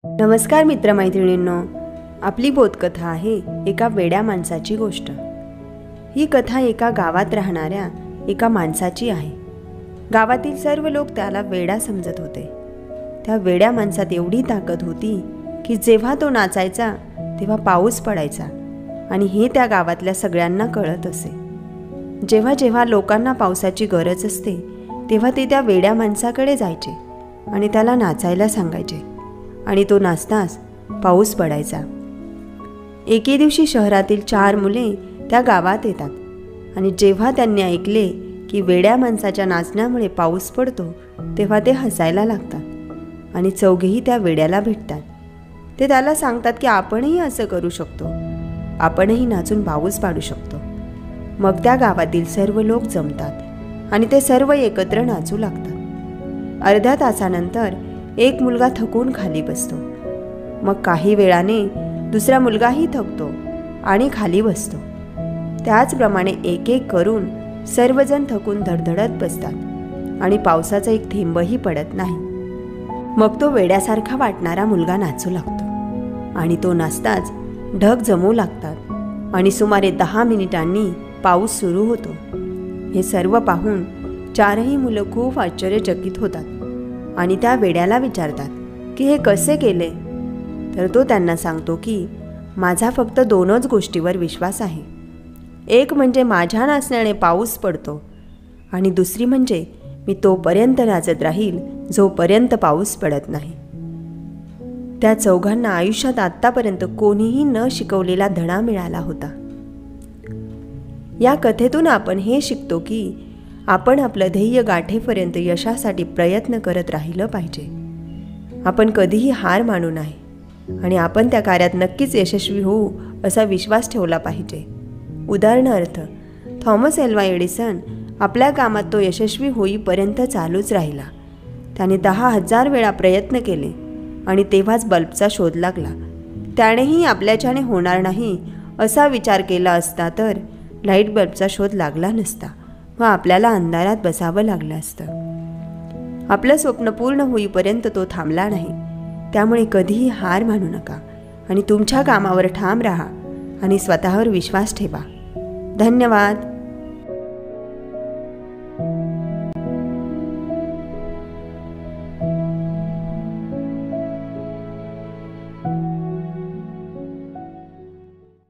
नमस्कार मित्रमैत्रिणींनो, आपली बोधकथा आहे एका वेड्या माणसाची गोष्ट। ही कथा एका गावात राहणाऱ्या एका माणसाची आहे। गावातील सर्व लोक त्याला वेडा समजत होते। त्या वेड्या माणसात एवढी ताकद होती की जेव्हा तो नाचायचा तेव्हा पाऊस पडायचा आणि हे त्या गावातल्या सगळ्यांना कळत असे। जेव्हा जेव्हा लोकांना पावसाची गरज असते तेव्हा ते त्या वेड्या माणसाकडे जायचे आणि त्याला नाचायला सांगायचे आणि तो नाचताच पाऊस पडायचा। एके दिवशी शहरातील 4 मुले त्या गावात येतात आणि जेव्हा त्यांनी ऐकले की वेड्या माणसाच्या नाचण्यामुळे पाऊस पडतो तेव्हा ते हसायला लागतात आणि चौघेही त्या वेड्याला भेटतात। ते त्याला सांगतात की आपणही असं करू शकतो, आपणही नाचून पाऊस पाडू शकतो। मग त्या गावातील सर्व लोक जमतात आणि ते सर्व एकत्र नाचू लागतात। अर्ध्या तासानंतर एक मुलगा थकून खाली बसतो। मग काही वेळाने दुसरा मुलगाही थकतो आणि खाली बसतो। त्याचप्रमाणे एक एक करून सर्वजण थकून धडधडत बसतात आणि पावसाचा एक थेंबही पडत नाही। मग तो वेड्यासारखा वाटणारा मुलगा नाचू लागतो आणि तो नाचताच ढग जमू लागतात आणि सुमारे 10 मिनिटांनी पाऊस सुरू होतो। हे सर्व पाहून 4ही मुलं खूप आश्चर्यचकित होतात आणि त्या वेड्याला विचारतात की हे कसे केले? तर तो त्यांना सांगतो की माझा फक्त 2च गोष्टीवर विश्वास आहे। एक म्हणजे माझ्या नाचण्याने पाऊस पडतो आणि दुसरी म्हणजे मी तोपर्यंत नाचत राहील जोपर्यंत पाऊस पडत नाही। त्या चौघांना आयुष्यात आत्तापर्यंत कोणीही न शिकवलेला धडा मिळाला होता। या कथेतून आपण हे शिकतो की आपण आपलं ध्येय गाठेपर्यंत यशासाठी प्रयत्न करत राहिलं पाहिजे। आपण कधीही हार मानू नये आणि आपण त्या कार्यात नक्कीच यशस्वी होऊ असा विश्वास ठेवला पाहिजे। उदाहरणार्थ, थॉमस एल्वा एडिसन आपल्या कामात तो यशस्वी होईपर्यंत चालूच राहिला। त्याने 10,000 वेळा प्रयत्न केले आणि तेव्हाच बल्बचा शोध लागला। त्यानेही आपल्याच्याने होणार नाही असा विचार केला असता तर लाईट बल्बचा शोध लागला नसता व आपल्याला अंधारात बसावं लागलं असतं। आपलं स्वप्न पूर्ण होईपर्यंत तो थांबला नाही। त्यामुळे कधीही हार मानू नका आणि तुमच्या कामावर ठाम राहा आणि स्वतःवर विश्वास ठेवा। धन्यवाद।